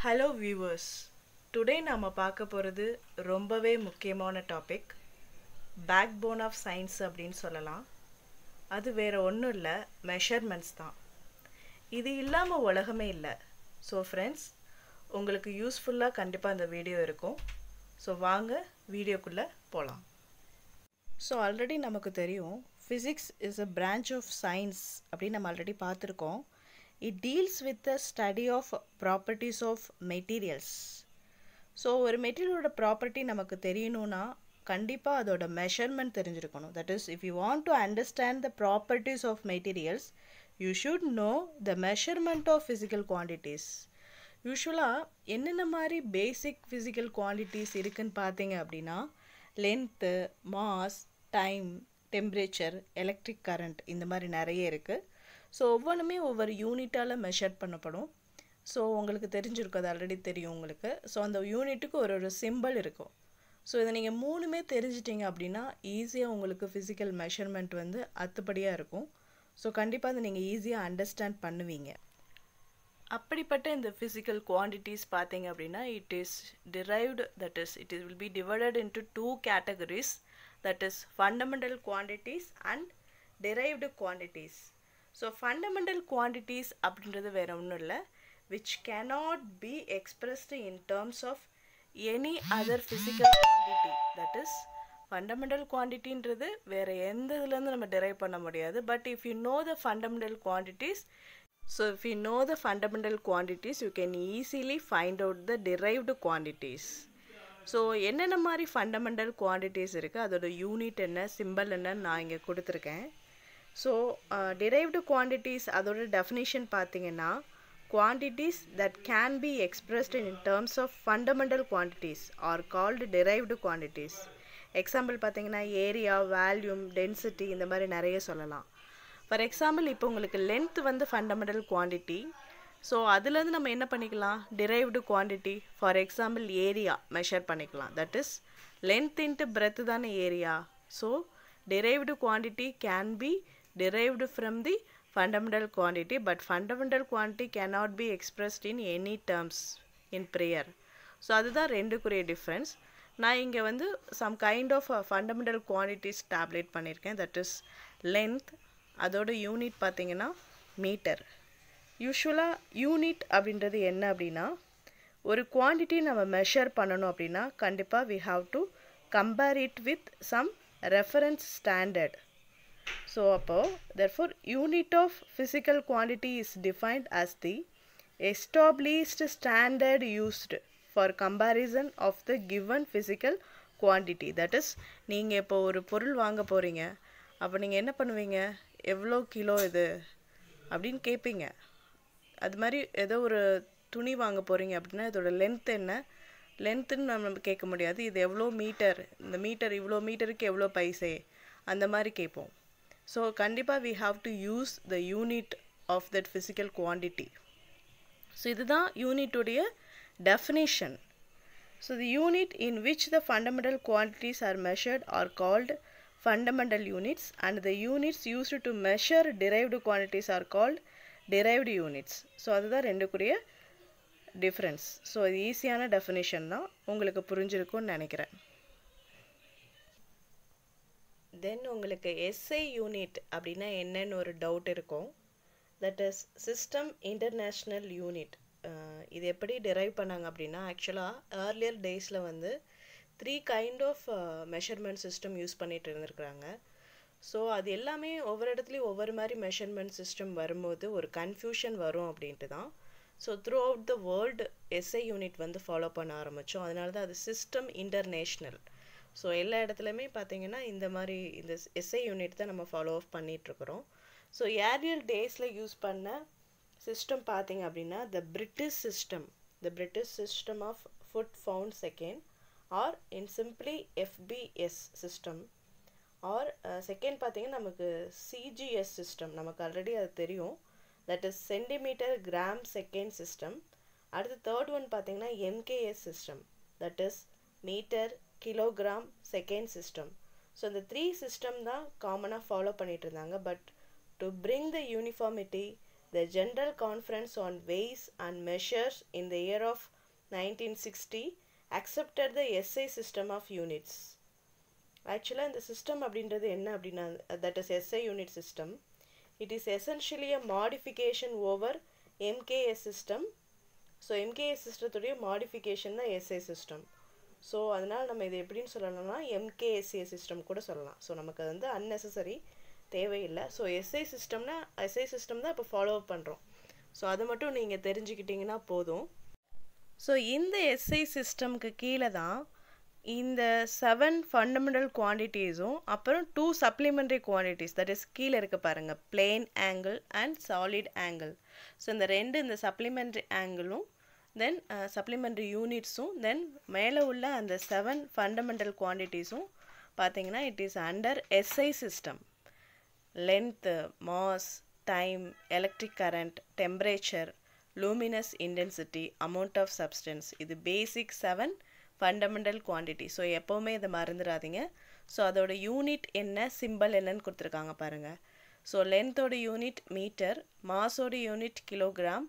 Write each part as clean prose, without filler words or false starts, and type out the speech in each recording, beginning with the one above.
Hello viewers, today நாம் பார்க்க போகிறது ரொம்பவே முக்கியமான topic, backbone of science அப்படின்னு சொல்லலாம். அது வேறு ஒன்றும் இல்லை, மெஷர்மெண்ட்ஸ் தான். இது இல்லாமல் உலகமே இல்லை. ஸோ ஃப்ரெண்ட்ஸ், உங்களுக்கு யூஸ்ஃபுல்லாக கண்டிப்பாக இந்த வீடியோ இருக்கும். ஸோ வாங்க வீடியோக்குள்ளே போகலாம். ஸோ ஆல்ரெடி நமக்கு தெரியும், physics is a branch of science அப்படின்னு நம்ம ஆல்ரெடி பார்த்துருக்கோம். It deals with the study of properties of materials. So ஒரு மெட்டீரியலோட ப்ராப்பர்ட்டி நமக்கு தெரியணும்னா கண்டிப்பாக அதோட மெஷர்மெண்ட் தெரிஞ்சிருக்கணும். That is, if you want to understand the properties of materials, you should know the measurement of physical quantities. யூஸ்வலாக என்னென்ன மாதிரி பேசிக் ஃபிசிக்கல் குவான்டிட்டிஸ் இருக்குதுன்னு பார்த்தீங்க அப்படின்னா, length, mass, time, temperature, electric current, இந்த மாதிரி நிறைய இருக்குது. ஸோ ஒவ்வொன்றுமே ஒவ்வொரு யூனிட்டால் மெஷர் பண்ணப்படும். ஸோ உங்களுக்கு தெரிஞ்சிருக்கும், அது ஆல்ரெடி தெரியும் உங்களுக்கு. ஸோ அந்த யூனிட்டுக்கு ஒரு சிம்பிள் இருக்கும். ஸோ இதை நீங்கள் மூணுமே தெரிஞ்சிட்டிங்க அப்படின்னா ஈஸியாக உங்களுக்கு ஃபிசிக்கல் மெஷர்மெண்ட் அத்துப்படியாக இருக்கும். ஸோ கண்டிப்பாக அதை நீங்கள் ஈஸியாக அண்டர்ஸ்டாண்ட் பண்ணுவீங்க. அப்படிப்பட்ட இந்த ஃபிசிக்கல் குவான்டிட்டிஸ் பார்த்தீங்க அப்படின்னா, it is derived, that is it will be divided into two categories, that is fundamental quantities and derived quantities. So fundamental quantities அப்படின்றது வேறு ஒன்றும் இல்லை, which cannot be expressed in terms of any other physical quantity. That is fundamental குவான்டிட்டின்றது வேறு எந்த இதுலேருந்து நம்ம derive பண்ண முடியாது. But if you know the fundamental quantities, so if you know the fundamental quantities, you can easily find out the derived quantities. So என்னென்ன மாதிரி fundamental quantities இருக்குது, அதோட யூனிட் என்ன, சிம்பிள் என்னன்னு நான் இங்கே கொடுத்துருக்கேன். ஸோ derived quantities அதோட டெஃபினிஷன் பார்த்தீங்கன்னா, quantities that can be expressed in terms of fundamental quantities are called derived quantities. Example பார்த்தீங்கன்னா ஏரியா, வால்யூம், டென்சிட்டி, இந்த மாதிரி நிறைய சொல்லலாம். ஃபார் எக்ஸாம்பிள் இப்போ உங்களுக்கு லென்த் ஃபண்டமெண்டல் குவான்டிட்டி. ஸோ அதுலேருந்து நம்ம என்ன பண்ணிக்கலாம், derived quantity. For example area measure பண்ணிக்கலாம். That is length into breadth தானே area. So derived quantity can be derived from the fundamental quantity, but fundamental quantity cannot be expressed in any terms in prior. So அதுதான் ரெண்டுக்குரிய difference. நான் இங்கே some kind of fundamental quantities tabulate பண்ணியிருக்கேன். That is length, அதோட unit பார்த்தீங்கன்னா metre. யூஸ்வலாக unit அப்படின்றது என்ன அப்படின்னா, ஒரு குவான்டிட்டி நம்ம மெஷர் பண்ணணும் அப்படின்னா கண்டிப்பாக we have to compare it with some reference standard. So therefore unit of physical quantity is defined as the established standard used for comparison of the given physical quantity. That is, நீங்கள் இப்போ ஒரு பொருள் வாங்க போகிறீங்க, அப்போ நீங்கள் என்ன பண்ணுவீங்க, எவ்வளோ கிலோ இது அப்படின்னு கேட்பீங்க. அது மாதிரி ஏதோ ஒரு துணி வாங்க போகிறீங்க அப்படின்னா இதோட லென்த் என்ன, லென்த்துன்னு நம்ம கேட்க முடியாது, இது எவ்வளோ மீட்டர், இந்த மீட்டர் இவ்வளோ மீட்டருக்கு எவ்வளோ பைசே, அந்த மாதிரி கேட்போம். ஸோ கண்டிப்பாக we have to use the unit of that physical quantity. So இதுதான் யூனிட்டுடைய definition. So the unit in which the fundamental quantities are measured are called fundamental units, and the units used to measure derived quantities are called derived units. So அதுதான் ரெண்டுக்குரிய difference. So இது ஈஸியான definition தான், உங்களுக்கு புரிஞ்சிருக்கும்னு நினைக்கிறேன். தென் உங்களுக்கு SI unit அப்படின்னா என்னன்னு ஒரு டவுட் இருக்கும். That is system international unit. இது எப்படி டிரைவ் பண்ணாங்க அப்படின்னா, ஆக்சுவலாக ஏர்லியர் டேஸில் 3 kind of measurement system use பண்ணிட்டு இருந்திருக்கிறாங்க. ஸோ அது எல்லாமே ஒவ்வொரு இடத்துலையும் ஒவ்வொரு மாதிரி மெஷர்மெண்ட் சிஸ்டம் வரும்போது ஒரு கன்ஃபியூஷன் வரும் அப்படின்ட்டு தான். So through out the world SI unit follow பண்ண ஆரம்பித்தோம். அதனால தான் அது சிஸ்டம் இன்டர்நேஷ்னல். ஸோ எல்லா இடத்துலையுமே பார்த்தீங்கன்னா இந்த மாதிரி இந்த எஸ்ஐ யூனிட் தான் நம்ம ஃபாலோ அப் பண்ணிகிட்ருக்குறோம். ஸோ ஏர்லியர் டேஸில் யூஸ் பண்ண சிஸ்டம் பார்த்தீங்க அப்படின்னா the British system of foot pound second, or in simply FBS system, or second பார்த்தீங்கன்னா நமக்கு CGS சிஸ்டம், நமக்கு ஆல்ரெடி அது தெரியும். That is centimetre gram second system. அடுத்து தேர்ட் ஒன் பார்த்தீங்கன்னா MKS system, that is metre kilogram second system. So இந்த 3 system தான் காமனாக ஃபாலோ பண்ணிட்டு இருந்தாங்க. But to bring the uniformity The General Conference on Weights and Measures in the year of 1960 accepted the SI system of units. Actually, the system அப்படின்றது என்ன அப்படின்னா, that is SI unit system. It is essentially a modification over MKS system. So MKS systemத்துடைய modification தான் SI system. So அதனால் நம்ம இது எப்படின்னு சொல்லலாம்னா MKSA system கூட சொல்லலாம். ஸோ நமக்கு அது வந்து அன்னெசரி தேவையில்லை. ஸோ எஸ்ஐ சிஸ்டம் தான் இப்போ ஃபாலோ அப் பண்ணுறோம். ஸோ அதை மட்டும் நீங்கள் தெரிஞ்சுக்கிட்டிங்கன்னா போதும். ஸோ இந்த எஸ்ஐ சிஸ்டம்க்கு கீழே தான் இந்த 7 ஃபண்டமெண்டல் குவான்டிட்டிஸும் அப்புறம் 2 சப்ளிமெண்ட்ரி குவான்டிட்டிஸ், தட் இஸ் கீழே இருக்க பாருங்கள், plane angle and solid angle. So இந்த சப்ளிமெண்ட்ரி ஆங்கிளும் தென் சப்ளிமெண்ட்ரி யூனிட்ஸும் தென் மேலே உள்ள அந்த 7 ஃபண்டமெண்டல் குவான்டிட்டிஸும் பார்த்தீங்கன்னா it is under SI system. Length, mass, time, electric current, temperature, luminous intensity, amount of substance, இது பேசிக் 7 ஃபண்டமெண்டல் குவான்டிட்டி. ஸோ எப்போவுமே இதை மறந்துடாதீங்க. ஸோ அதோட யூனிட் என்ன, சிம்பிள் என்னன்னு கொடுத்துருக்காங்க பாருங்கள். ஸோ லென்த்தோட யூனிட் மீட்டர், மாஸோட யூனிட் கிலோகிராம்,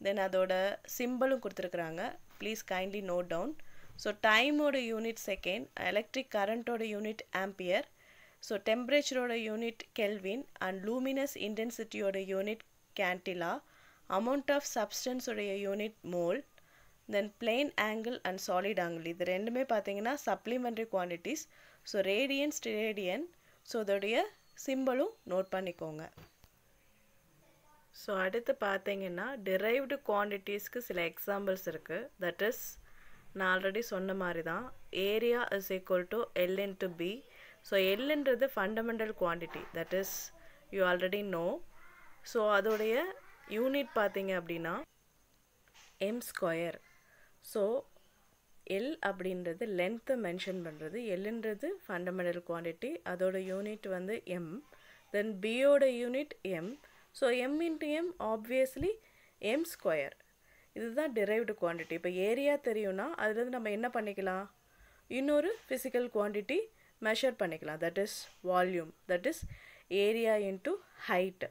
தென் அதோட சிம்பிளும் கொடுத்துருக்குறாங்க. Please kindly note down. So டைமோட யூனிட் செகண்ட், எலக்ட்ரிக் கரண்ட்டோட யூனிட் ஆம்பியர், ஸோ டெம்பரேச்சரோட யூனிட் கெல்வின் அண்ட் லூமினஸ் இன்டென்சிட்டியோட யூனிட் கேண்டிலா, அமௌண்ட் ஆஃப் சப்ஸ்டன்ஸோடைய unit mole, then plane angle and solid angle. இது ரெண்டுமே பார்த்தீங்கன்னா supplementary quantities. So radian, steradian, so அதோடைய சிம்பிளும் நோட் பண்ணிக்கோங்க. ஸோ அடுத்து பார்த்தீங்கன்னா டிரைவ்டு குவான்டிட்டிஸ்க்கு சில எக்ஸாம்பிள்ஸ் இருக்குது. தட் இஸ் நான் ஆல்ரெடி சொன்ன மாதிரி தான், area is equal to L into B. So எல்ன்றது fundamental quantity, that is you already know. So அதோடைய யூனிட் பார்த்தீங்க அப்படின்னா எம் ஸ்கொயர். ஸோ எல் அப்படின்றது லென்த்தை மென்ஷன் பண்ணுறது, எல்ன்றது ஃபண்டமெண்டல் குவான்டிட்டி, அதோட யூனிட் வந்து எம், தென் பியோட unit M. So M into M obviously M square. இதுதான் டிரைவ்டு குவான்டிட்டி. இப்போ ஏரியா தெரியும்னா அதுலேருந்து நம்ம என்ன பண்ணிக்கலாம், இன்னொரு ஃபிசிக்கல் குவான்டிட்டி மெஷர் பண்ணிக்கலாம், that is volume, that is area into height.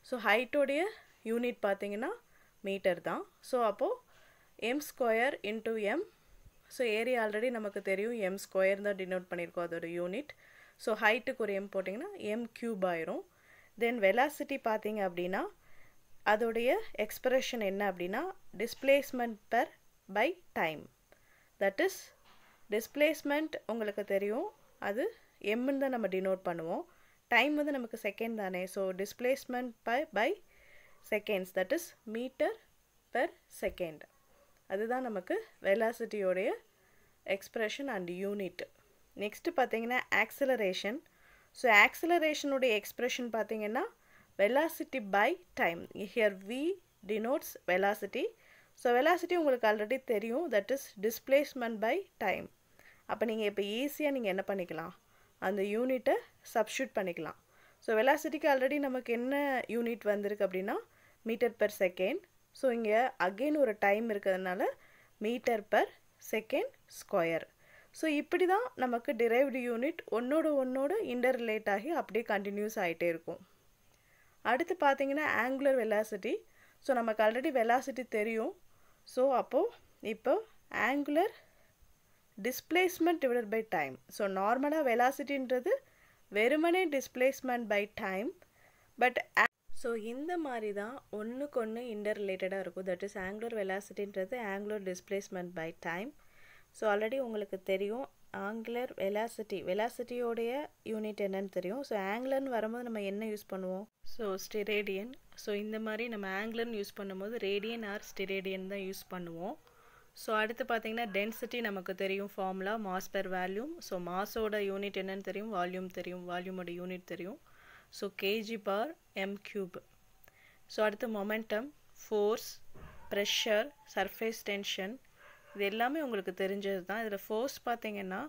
So ஹைட்டோடைய யூனிட் பார்த்தீங்கன்னா மீட்டர் தான். ஸோ அப்போது M square into M. So area already நமக்கு தெரியும், எம் ஸ்கொயர் தான் டினோட் பண்ணியிருக்கோம் அதோட யூனிட். ஸோ ஹைட்டுக்கு ஒரு எம் போட்டிங்கன்னா எம் கியூப் ஆயிரும். தென் வெலாசிட்டி பார்த்தீங்க அப்படின்னா அதோடைய எக்ஸ்பிரஷன் என்ன அப்படின்னா displacement per by time. That is displacement உங்களுக்கு தெரியும், அது எம்ன்னு தான் நம்ம டினோட் பண்ணுவோம். டைம் வந்து நமக்கு செகண்ட் தானே. So displacement by seconds, that is metre per second. அதுதான் நமக்கு வெலாசிட்டியோடைய எக்ஸ்பிரஷன் அண்ட் யூனிட். நெக்ஸ்ட்டு பார்த்தீங்கன்னா ஆக்சிலரேஷன். ஸோ ஆக்சிலரேஷனுடைய எக்ஸ்பிரஷன் பார்த்தீங்கன்னா velocity by time. Here we denotes velocity. So velocity உங்களுக்கு ஆல்ரெடி தெரியும், that is displacement by time. அப்போ நீங்கள் இப்போ ஈஸியாக நீங்கள் என்ன பண்ணிக்கலாம், அந்த யூனிட்டை சப்ஸ்டியூட் பண்ணிக்கலாம். ஸோ வெலாசிட்டிக்கு ஆல்ரெடி நமக்கு என்ன யூனிட் வந்திருக்கு அப்படின்னா மீட்டர் பெர் செகண்ட். ஸோ இங்கே அகெயின் ஒரு டைம் இருக்கிறதுனால metre per second square. So இப்படி தான் நமக்கு டிரைவ்டு யூனிட் ஒன்றோடு இன்டர் ரிலேட் ஆகி அப்படியே கண்டினியூஸ் ஆகிட்டே இருக்கும். அடுத்து பார்த்தீங்கன்னா ஆங்குலர் வெலாசிட்டி. ஸோ நமக்கு ஆல்ரெடி வெலாசிட்டி தெரியும். ஸோ அப்போது இப்போ angular displacement divided by time. So நார்மலாக வெலாசிட்டின்றது வெறுமனே displacement by time. But so இந்த மாதிரி தான் ஒன்றுக்கு ஒன்று இன்டர் ரிலேட்டடாக இருக்கும். தட் இஸ் ஆங்குலர் வெலாசிட்டின்றது angular displacement by time. So already உங்களுக்கு தெரியும் ஆங்குலர் வெலாசிட்டியோடைய யூனிட் என்னன்னு தெரியும். ஸோ ஆங்குலர்னு வரும்போது நம்ம என்ன யூஸ் பண்ணுவோம், ஸோ ஸ்டிரேடியன். ஸோ இந்த மாதிரி நம்ம ஆங்குலர்னு யூஸ் பண்ணும்போது ரேடியன் ஆர் ஸ்டிரேடியன் தான் யூஸ் பண்ணுவோம். ஸோ அடுத்து பார்த்தீங்கன்னா டென்சிட்டி நமக்கு தெரியும், formula mass per volume. So மாஸோட யூனிட் என்னன்னு தெரியும், வால்யூம் தெரியும், வால்யூமோட யூனிட் தெரியும். So KG per M cube. So அடுத்து momentum, force, pressure, surface tension, இது எல்லாமே உங்களுக்கு தெரிஞ்சது தான். இதில் ஃபோர்ஸ் பார்த்தீங்கன்னா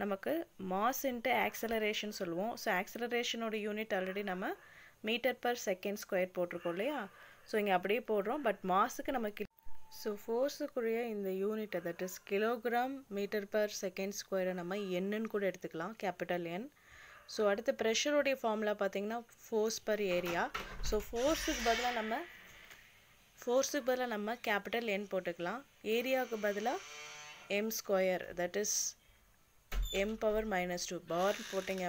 நமக்கு மாஸ் இன்ட்டு ஆக்சலரேஷன் சொல்லுவோம். ஸோ ஆக்சலரேஷனோட யூனிட் ஆல்ரெடி நம்ம மீட்டர் பர் செகண்ட் ஸ்கொயர் போட்டிருக்கோம் இல்லையா. ஸோ இங்கே அப்படியே போடுறோம். பட் மாஸுக்கு நமக்கு ஸோ ஃபோர்ஸுக்குரிய இந்த யூனிட்டை that is kilogram metre per second ஸ்கொயரை நம்ம என்னன்னு கூட எடுத்துக்கலாம், கேபிட்டல் என். ஸோ அடுத்து ப்ரெஷருடைய ஃபார்முலா பார்த்தீங்கன்னா ஃபோர்ஸ் பர் ஏரியா. ஸோ ஃபோர்ஸுக்கு பதிலாக நம்ம ஃபோர்ஸுக்கு பதிலாக நம்ம கேபிட்டல் N போட்டுக்கலாம். ஏரியாவுக்கு பதிலாக M square, that is m power -2. பார் போட்டிங்க,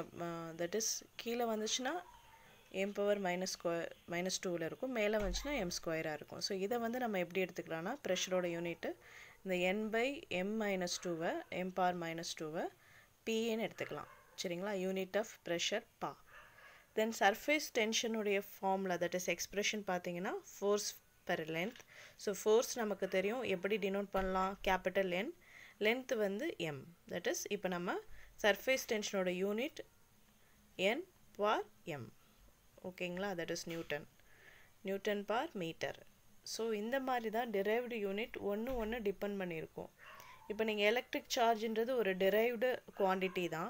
தட் இஸ் கீழே வந்துச்சுன்னா m பவர் -2ல் இருக்கும், மேலே வந்துச்சுன்னா m ஸ்கொயராக இருக்கும். ஸோ இதை வந்து நம்ம எப்படி எடுத்துக்கலாம்னா, ப்ரெஷரோட யூனிட்டு இந்த n/m-2வை m பவர் -2வை PAன்னு எடுத்துக்கலாம். சரிங்களா? Unit of pressure pa. Then surface டென்ஷனுடைய ஃபார்முலா, தட் இஸ் எக்ஸ்பிரஷன் பார்த்தீங்கன்னா force per length. So force நமக்கு தெரியும், எப்படி டினோட் பண்ணலாம்? கேபிட்டல் N, லென்த் வந்து m. தட் இஸ் இப்போ நம்ம சர்ஃபேஸ் டென்ஷனோட யூனிட் n பார் m. ஓகேங்களா? That is newton per metre. So இந்த மாதிரி தான் டிரைவ்டு யூனிட் ஒன்று டிபெண்ட் பண்ணியிருக்கோம். இப்போ நீங்கள் எலக்ட்ரிக் சார்ஜ்ன்றது ஒரு டிரைவ்டு குவான்டிட்டி தான்.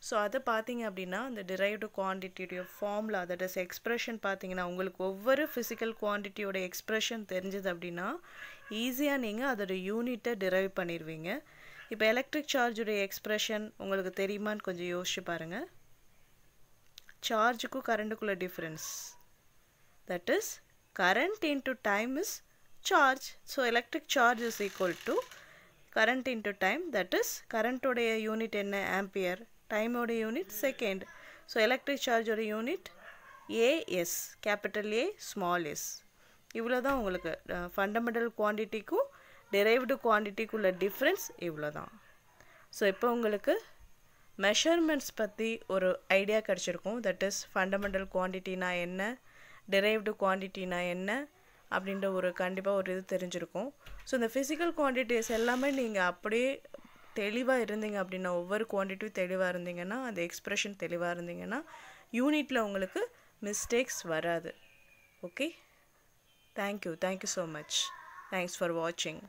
ஸோ அதை பார்த்தீங்க அப்படின்னா அந்த டிரைவ்டு குவான்டிட்டியோடைய ஃபார்முலா, தட் இஸ் எக்ஸ்ப்ரெஷன் பார்த்தீங்கன்னா உங்களுக்கு ஒவ்வொரு ஃபிசிக்கல் குவான்டிட்டியோட எக்ஸ்ப்ரெஷன் தெரிஞ்சது அப்படின்னா ஈஸியாக நீங்கள் அதோட யூனிட்டை டிரைவ் பண்ணிடுவீங்க. இப்போ எலக்ட்ரிக் சார்ஜுடைய எக்ஸ்ப்ரெஷன் உங்களுக்கு தெரியுமான்னு கொஞ்சம் யோசிச்சு பாருங்கள். சார்ஜுக்கும் கரண்ட்டுக்குள்ள difference, that is current into time is charge. So electric charge is equal to current into time, that is current உடைய யூனிட் என்ன? ஆம்பியர். டைம் உடைய unit second. So electric charge உடைய unit AS, capital A small s. இவ்வளோ தான் உங்களுக்கு fundamental குவான்டிட்டிக்கும் derived குவான்டிட்டிக்குள்ள difference இவ்வளோ தான். ஸோ இப்போ உங்களுக்கு மெஷர்மெண்ட்ஸ் பற்றி ஒரு ஐடியா கிடச்சிருக்கும். தட் இஸ் ஃபண்டமெண்டல் குவான்டிட்டினா என்ன, டெரைவ்டு குவான்டிட்டினா என்ன அப்படின்ற ஒரு கண்டிப்பாக ஒரு இது தெரிஞ்சிருக்கும். ஸோ இந்த ஃபிசிக்கல் குவான்டிட்டிஸ் எல்லாமே நீங்கள் அப்படியே தெளிவாக இருந்தீங்க அப்படின்னா, ஒவ்வொரு குவான்டிட்டியும் தெளிவாக இருந்தீங்கன்னா, அந்த எக்ஸ்ப்ரெஷன் தெளிவாக இருந்தீங்கன்னா யூனிட்டில் உங்களுக்கு மிஸ்டேக்ஸ் வராது. Okay, thank you so much. Thanks for வாட்சிங்.